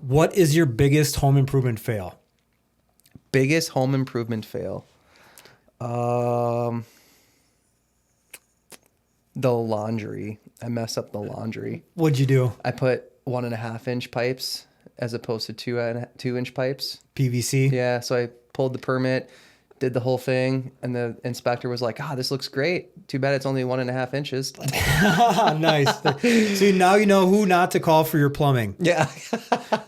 What is your biggest home improvement fail? Biggest home improvement fail. The laundry. I messed up the laundry. What'd you do? I put 1.5-inch pipes as opposed to 2-inch pipes. PVC? Yeah, so I pulled the permit, did the whole thing, and the inspector was like, this looks great. Too bad it's only 1.5 inches. Nice. So now you know who not to call for your plumbing. Yeah.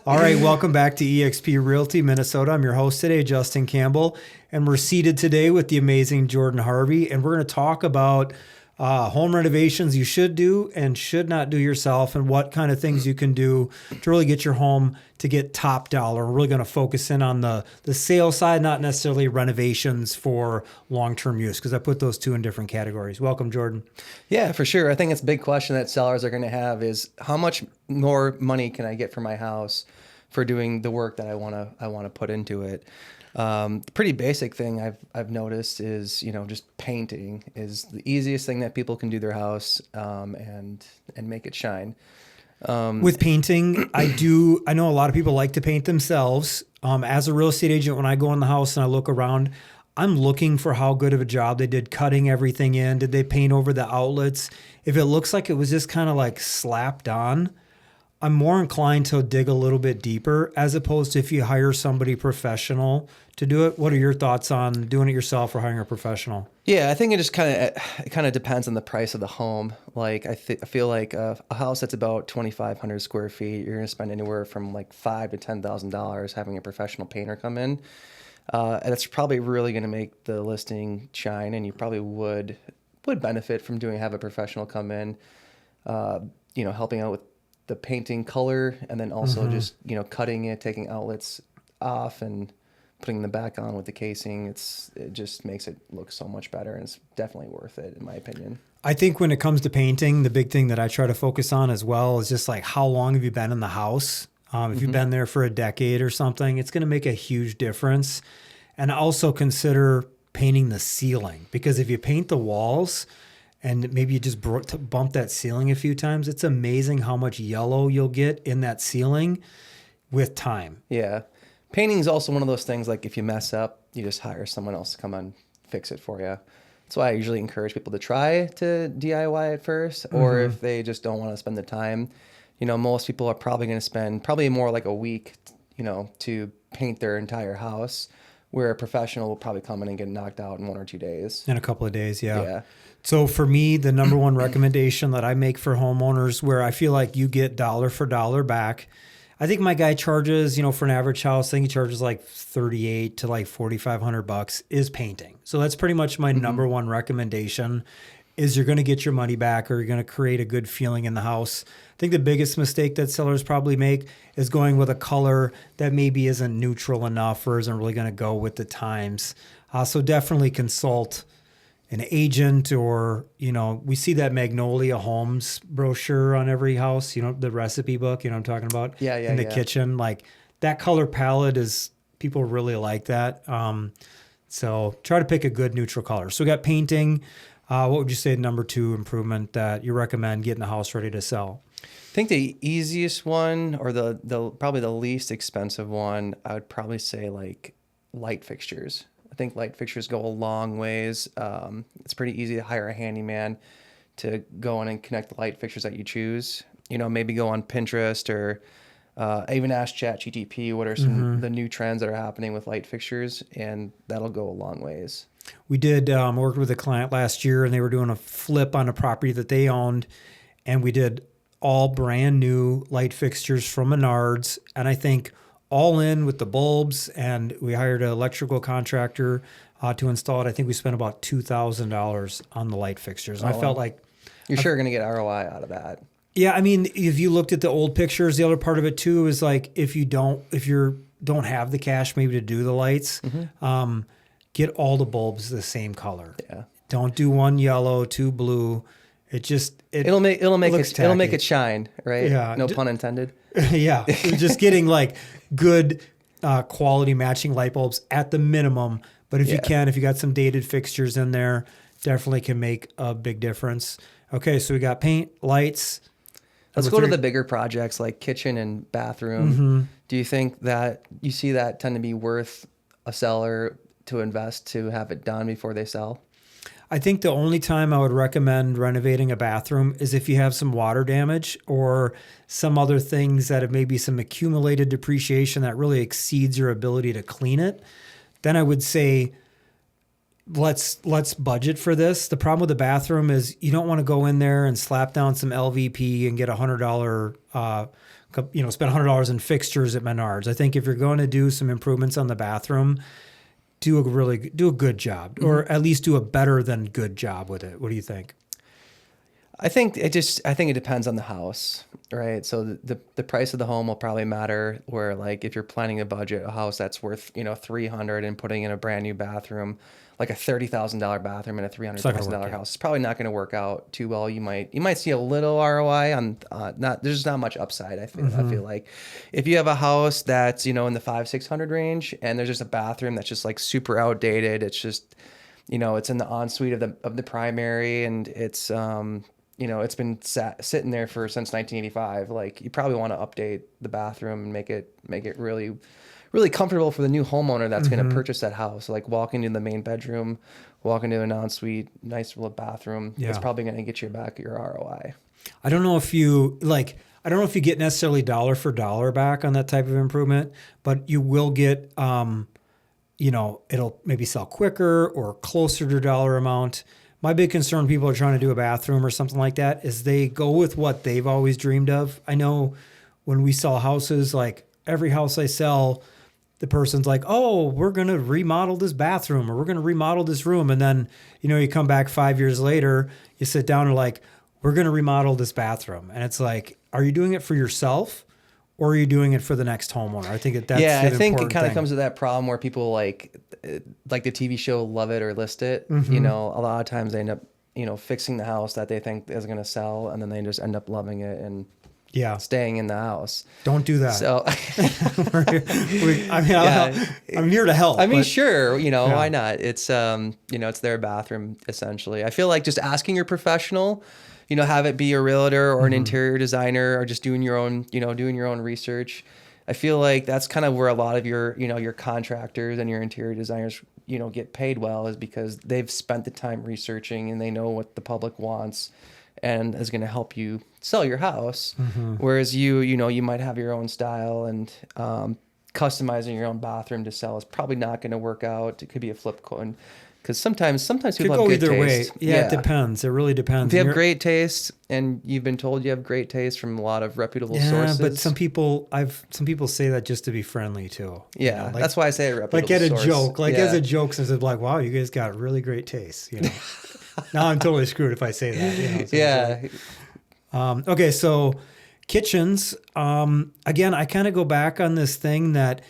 All right, welcome back to eXp Realty Minnesota. I'm your host today, Justin Campbell, and we're seated today with the amazing Jordan Harvey, and we're going to talk about home renovations you should do and should not do yourself, and what kind of things you can do to really get your home to get top dollar. We're really going to focus in on the sale side, not necessarily renovations for long-term use, because I put those two in different categories. Welcome, Jordan. Yeah, for sure. I think it's a big question that sellers are going to have is how much more money can I get for my house for doing the work that I want to put into it. The pretty basic thing I've noticed is, just painting is the easiest thing that people can do their house, and make it shine. With painting, I know a lot of people like to paint themselves. As a real estate agent, when I go in the house and I look around, I'm looking for how good of a job they did cutting everything in. Did they paint over the outlets? If it looks like it was just kind of like slapped on, I'm more inclined to dig a little bit deeper, as opposed to if you hire somebody professional to do it. What are your thoughts on doing it yourself or hiring a professional? Yeah, I think it just kind of depends on the price of the home. Like I feel like a house that's about 2,500 square feet, you're going to spend anywhere from like $5,000 to $10,000 having a professional painter come in. And that's probably really going to make the listing shine, and you probably would benefit from have a professional come in, helping out with the painting color, and then also just cutting it, taking outlets off and putting them back on with the casing. It just makes it look so much better, and it's definitely worth it in my opinion. I think when it comes to painting, the big thing that I try to focus on as well is just like, how long have you been in the house? If you've been there for a decade or something, it's going to make a huge difference. And also consider painting the ceiling, because if you paint the walls and maybe you just bump that ceiling a few times, it's amazing how much yellow you'll get in that ceiling with time. Yeah. Painting is also one of those things, like if you mess up, you just hire someone else to come and fix it for you. That's why I usually encourage people to try to DIY at first, or if they just don't want to spend the time. Most people are probably going to spend more like a week, to paint their entire house, where a professional will probably come in and get knocked out in 1 or 2 days. In a couple of days, yeah. Yeah. So for me, the number one recommendation that I make for homeowners, where I feel like you get dollar for dollar back, I think my guy charges, for an average house, I think he charges like $3,800 to like $4,500 is painting. So that's pretty much my number one recommendation, is you're going to get your money back, or you're going to create a good feeling in the house. I think the biggest mistake that sellers probably make is going with a color that maybe isn't neutral enough or isn't really going to go with the times. So definitely consult an agent, or, we see that Magnolia Homes brochure on every house, the recipe book, what I'm talking about? Yeah, in the kitchen. Like that color palette people really like that. So try to pick a good neutral color. So we got painting. What would you say number 2 improvement that you recommend getting the house ready to sell? I think the easiest one, or the probably the least expensive one, I would probably say like light fixtures. I think light fixtures go a long ways. It's pretty easy to hire a handyman to go in and connect the light fixtures that you choose. Maybe go on Pinterest, or even ask ChatGPT what are some of the new trends that are happening with light fixtures, and that'll go a long ways. We did work with a client last year, and they were doing a flip on a property that they owned, and we did all brand new light fixtures from Menards, and I think all in with the bulbs, and we hired an electrical contractor to install it. I think we spent about $2,000 on the light fixtures. And I felt like you're sure going to get ROI out of that. Yeah, I mean, if you looked at the old pictures, the other part of it too is like, if you don't have the cash maybe to do the lights, get all the bulbs the same color. Yeah. Don't do one yellow, 2 blue. It'll make it shine, right? Yeah. No pun intended. Yeah. Just getting like good quality matching light bulbs at the minimum. But if you got some dated fixtures in there, definitely can make a big difference. Okay, so we got paint, lights. Let's Number go to three- the bigger projects like kitchen and bathroom. Do you think that you see that tend to be worth a seller to invest to have it done before they sell? I think the only time I would recommend renovating a bathroom is if you have some water damage or some other things that have maybe some accumulated depreciation that really exceeds your ability to clean it. Then I would say let's budget for this. The problem with the bathroom is you don't want to go in there and slap down some LVP and get $100 spend $100 in fixtures at Menards. I think if you're going to do some improvements on the bathroom, do a good job, or at least do a better than good job with it. What do you think? I think it depends on the house, right? So the price of the home will probably matter. Where like if you're planning a budget, a house that's worth $300 and putting in a brand new bathroom, like a $30,000 bathroom in a $300,000 house, it's probably not going to work out too well. You might see a little ROI on there's not much upside. I feel like if you have a house that's in the 500-600 range and there's just a bathroom that's just like super outdated, it's just it's in the ensuite of the primary and it's it's been sitting there since 1985. Like you probably want to update the bathroom and make it really, really comfortable for the new homeowner that's going to purchase that house. Like walking into the main bedroom, walking into an ensuite, nice little bathroom. Yeah. It's probably going to get you back your ROI. I don't know if you get necessarily dollar for dollar back on that type of improvement, but you will get, it'll maybe sell quicker or closer to dollar amount. My big concern when people are trying to do a bathroom or something like that is they go with what they've always dreamed of. I know when we sell houses, like every house I sell, the person's like, oh, we're going to remodel this bathroom or we're going to remodel this room. And then, you come back 5 years later, you sit down and like, we're going to remodel this bathroom. And it's like, are you doing it for yourself or are you doing it for the next homeowner? I think that's I the think it important kind of thing. comes to that problem where people like the TV show Love It or List It. A lot of times they end up, fixing the house that they think is going to sell, and then they just end up loving it and staying in the house. Don't do that. So, I'm here to help. I mean, but- sure, why not? It's it's their bathroom essentially. I feel like just asking your professional, have it be a realtor or an interior designer or just doing your own research. I feel like that's kind of where a lot of your contractors and your interior designers, get paid well, is because they've spent the time researching and they know what the public wants and is going to help you sell your house. Whereas you might have your own style and customizing your own bathroom to sell is probably not going to work out. It could be a flip coin. Because sometimes Could people go have good either way. taste. Yeah, it depends. It really depends. If you have You're- great taste, and you've been told you have great taste from a lot of reputable yeah, sources. but some people say that just to be friendly too. Yeah, that's why I say a reputable Like at a source. joke, as Yeah. a joke, since it's like, wow, you guys got really great taste. Now I'm totally screwed if I say that. So Yeah, okay, so kitchens. Again, I kind of go back on this thing that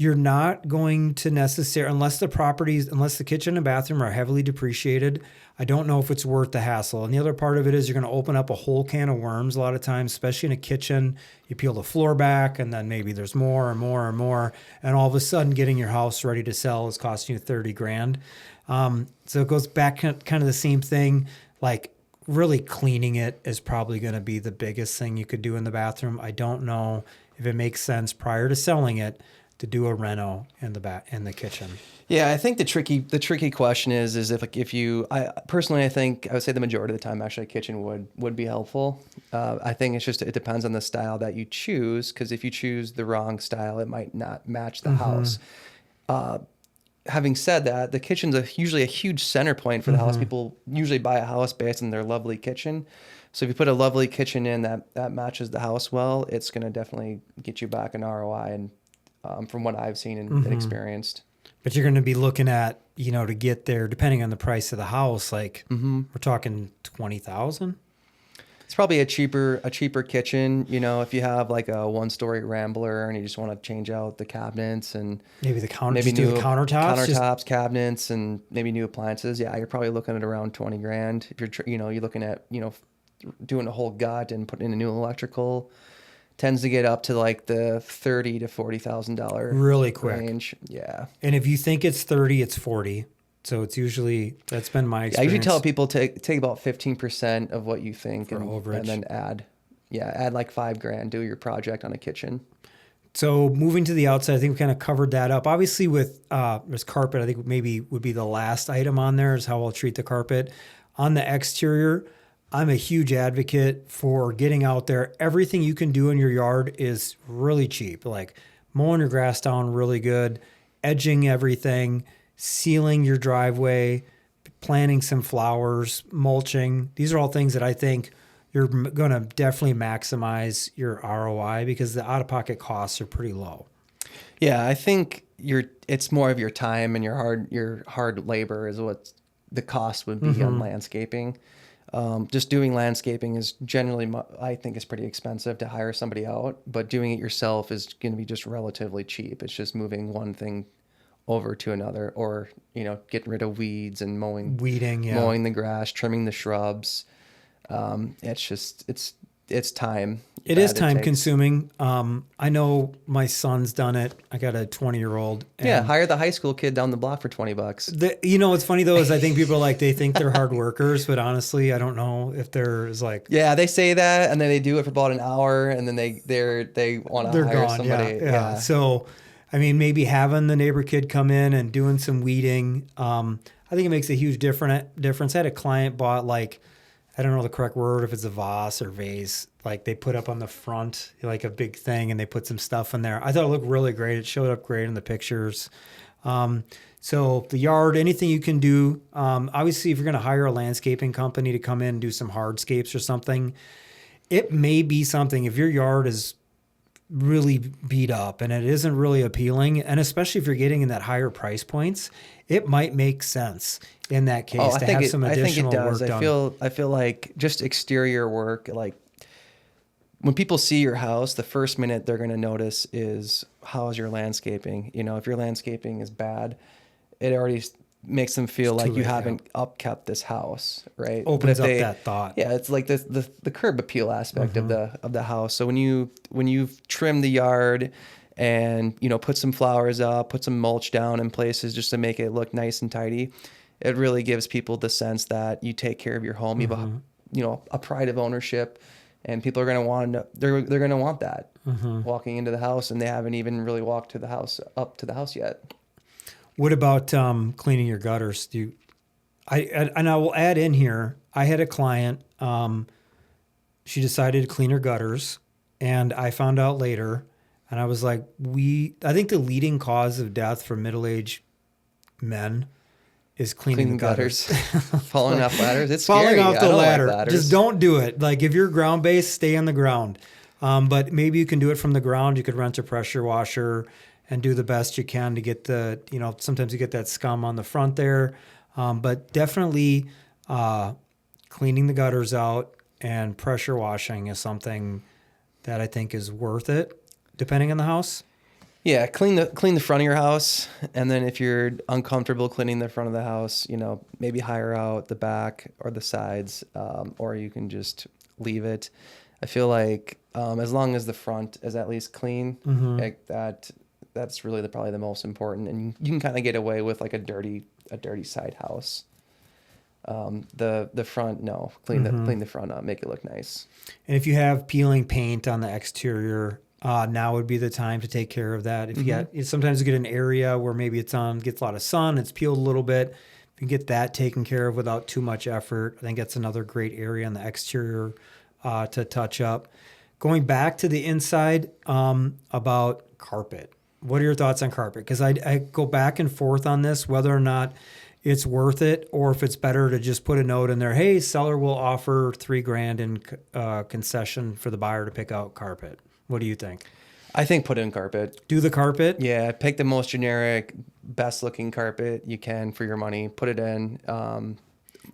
you're not going to necessarily, unless the kitchen and bathroom are heavily depreciated, I don't know if it's worth the hassle. And the other part of it is you're going to open up a whole can of worms a lot of times, especially in a kitchen. You peel the floor back and then maybe there's more and more and more. And all of a sudden getting your house ready to sell is costing you $30,000. So it goes back kind of the same thing. Like really cleaning it is probably going to be the biggest thing you could do in the bathroom. I don't know if it makes sense prior to selling it to do a reno in the kitchen. Yeah, I think the tricky question is if you I think I would say the majority of the time actually a kitchen would be helpful. I think it depends on the style that you choose, because if you choose the wrong style, it might not match the house. Having said that, the kitchen's usually a huge center point for the house. People usually buy a house based on their lovely kitchen. So if you put a lovely kitchen in that matches the house well, it's going to definitely get you back an ROI, and from what I've seen and experienced. But you're going to be looking at, to get there, depending on the price of the house, like we're talking $20,000. It's probably a cheaper kitchen. If you have like a 1-story Rambler and you just want to change out the cabinets and Maybe the new countertops, cabinets, and maybe new appliances. Yeah, you're probably looking at around $20,000. If you're looking at doing a whole gut and putting in a new electrical, tends to get up to like the $30,000 to $40,000 really quick range. Yeah. And if you think it's 30, it's 40. So it's usually, that's been my experience. I usually tell people take about 15% of what you think For overage. and then add yeah, add like $5,000, do your project on a kitchen. So moving to the outside, I think we kind of covered that up. Obviously, with this carpet, I think maybe would be the last item on there is how I'll treat the carpet. On the exterior, I'm a huge advocate for getting out there. Everything you can do in your yard is really cheap, like mowing your grass down really good, edging everything, sealing your driveway, planting some flowers, mulching. These are all things that I think you're going to definitely maximize your ROI because the out-of-pocket costs are pretty low. Yeah, I think it's more of your time and your hard labor is what the cost would be on landscaping. Just doing landscaping is generally, I think, is pretty expensive to hire somebody out, but doing it yourself is going to be just relatively cheap. It's just moving one thing over to another, or getting rid of weeds and mowing the grass, trimming the shrubs. It's time. It is time consuming. I know my son's done it. I got a 20-year-old. Yeah, hire the high school kid down the block for $20. What's funny though is I think people are like, they think they're hard workers, but honestly, I don't know if there's like. Yeah, they say that, and then they do it for about an hour, and then they want to hire somebody. Yeah. So, I mean, maybe having the neighbor kid come in and doing some weeding, I think it makes a huge difference. I had a client bought like, I don't know the correct word, if it's a vase or vase, like they put up on the front, like a big thing, and they put some stuff in there. I thought it looked really great. It showed up great in the pictures. So the yard, anything you can do. Obviously, if you're going to hire a landscaping company to come in and do some hardscapes or something, it may be something if your yard is really beat up and it isn't really appealing, and especially if you're getting in that higher price points, it might make sense in that case to have some additional work done. I feel like just exterior work, like when people see your house, the first minute they're going to notice is how's your landscaping. If your landscaping is bad, it already makes them feel like you haven't upkept this house, right? Opens up that thought. Yeah, it's like the curb appeal aspect of the house. So when you've trimmed the yard and put some flowers up, put some mulch down in places just to make it look nice and tidy, it really gives people the sense that you take care of your home. You have a pride of ownership, and people are going to they're going to want that walking into the house, and they haven't even really walked up to the house yet. What about cleaning your gutters? I will add in here, I had a client, she decided to clean her gutters, and I found out later, and I was like, I think the leading cause of death for middle-aged men is cleaning the gutters. Falling off ladders. It's falling scary. off the ladder. Like just don't do it. Like if you're ground based, stay on the ground. But maybe you can do it from the ground. You could rent a pressure washer and do the best you can to get sometimes you get that scum on the front there. But definitely cleaning the gutters out and pressure washing is something that I think is worth it, depending on the house. Yeah, clean the front of your house, and then if you're uncomfortable cleaning the front of the house, maybe hire out the back or the sides, or you can just leave it. I feel like as long as the front is at least clean, like that's really probably the most important, and you can kind of get away with like a dirty side house. The front, no, clean the front up, make it look nice. And if you have peeling paint on the exterior, now would be the time to take care of that. If you sometimes you get an area where maybe gets a lot of sun, it's peeled a little bit. If you get that taken care of without too much effort, I think that's another great area on the exterior to touch up. Going back to the inside, about carpet. What are your thoughts on carpet? Because I go back and forth on this, whether or not it's worth it, or if it's better to just put a note in there, hey, seller will offer $3,000 in concession for the buyer to pick out carpet. What do you think? I think put in carpet. Do the carpet? Yeah, pick the most generic, best looking carpet you can for your money. Put it in. So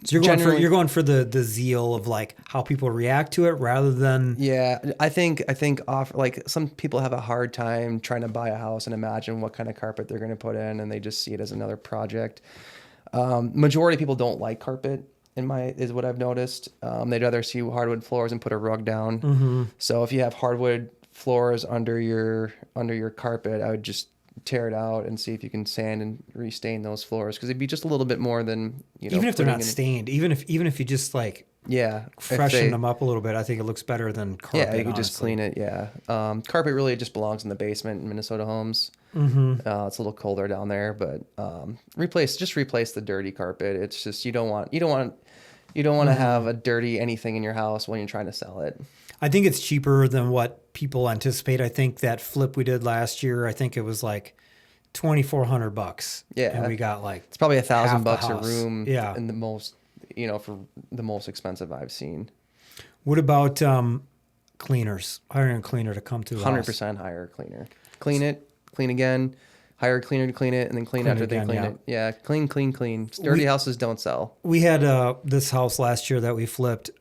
you're going for the zeal of like how people react to it rather than. Yeah, I think like some people have a hard time trying to buy a house and imagine what kind of carpet they're going to put in, and they just see it as another project. Majority of people don't like carpet. Is what I've noticed. They'd rather see hardwood floors and put a rug down. So if you have hardwood floors under your carpet, I would just tear it out and see if you can sand and restain those floors, because it'd be just a little bit more than even if they're not stained. Even if you just like Yeah. If freshen they- them up a little bit, I think it looks better than carpet. Yeah, you can just honestly. clean it. Yeah. Carpet really just belongs in the basement in Minnesota homes. Mm-hmm. It's a little colder down there, but replace the dirty carpet. It's just you don't want to have a dirty anything in your house when you're trying to sell it. I think it's cheaper than what people anticipate. I think that flip we did last year, I think it was like $2,400. Yeah. And we got like It's probably half $1,000 the bucks a house. room. Yeah. In the most, for the most expensive I've seen. What about cleaners? Hiring a cleaner to come to the house. 100% hire a cleaner. Clean it, clean again, hire a cleaner to clean it, and then clean Clean after it they again, clean yeah. it. Yeah, clean, clean, clean. Dirty houses don't sell. We had this house last year that we flipped.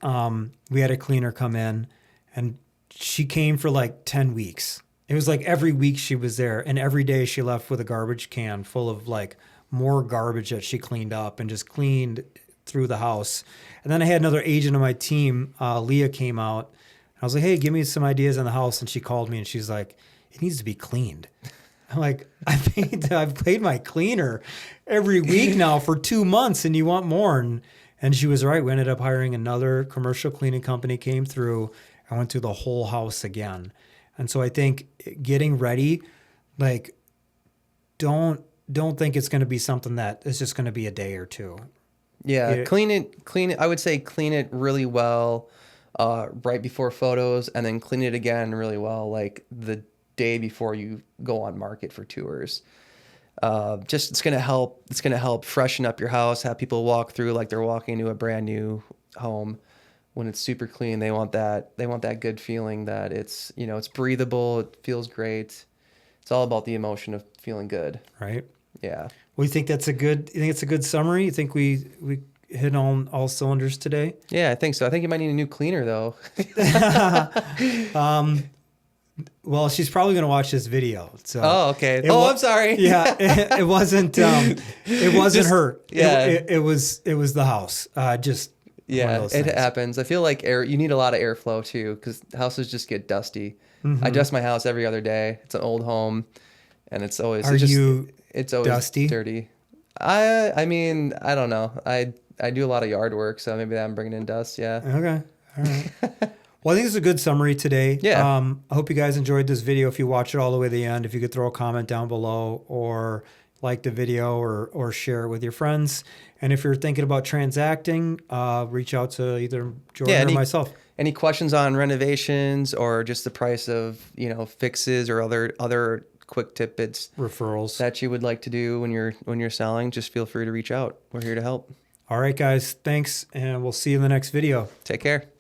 We had a cleaner come in, and she came for like 10 weeks. It was like every week she was there, and every day she left with a garbage can full of like more garbage that she cleaned up and just cleaned through the house. And then I had another agent on my team, Leah, came out. I was like, hey, give me some ideas on the house. And she called me and she's like, it needs to be cleaned. I'm like, I've paid my cleaner every week now for 2 months and you want more. And she was right. We ended up hiring another commercial cleaning company, came through. I went through the whole house again. And so I think getting ready, like, don't think it's going to be something that is just going to be a day or two. Yeah, clean it. I would say clean it really well right before photos, and then clean it again really well like the day before you go on market for tours. Just it's gonna help freshen up your house, have people walk through like they're walking into a brand new home. When it's super clean, they want that good feeling that it's it's breathable, it feels great. It's all about the emotion of feeling good. Right. Yeah. Well, you think it's a good summary? You think we hit on all cylinders today? Yeah, I think so. I think you might need a new cleaner though. Well, she's probably going to watch this video. So Oh, okay. I'm sorry. Yeah, it wasn't Just- her. yeah. It was the house. Just one of Yeah, those it things. happens. I feel like you need a lot of airflow too, because houses just get dusty. Mm-hmm. I dust my house every other day. It's an old home, and it's always Are you it's always dusty? dirty. I mean, I don't know. I do a lot of yard work, so maybe I'm bringing in dust. Yeah. Okay. All right. Well, I think it's a good summary today. Yeah. I hope you guys enjoyed this video. If you watch it all the way to the end, if you could throw a comment down below or like the video or share it with your friends. And if you're thinking about transacting, reach out to either Jordan or myself. Any questions on renovations or just the price of fixes or other quick tidbits Referrals. that you would like to do when you're selling? Just feel free to reach out. We're here to help. All right, guys. Thanks. And we'll see you in the next video. Take care.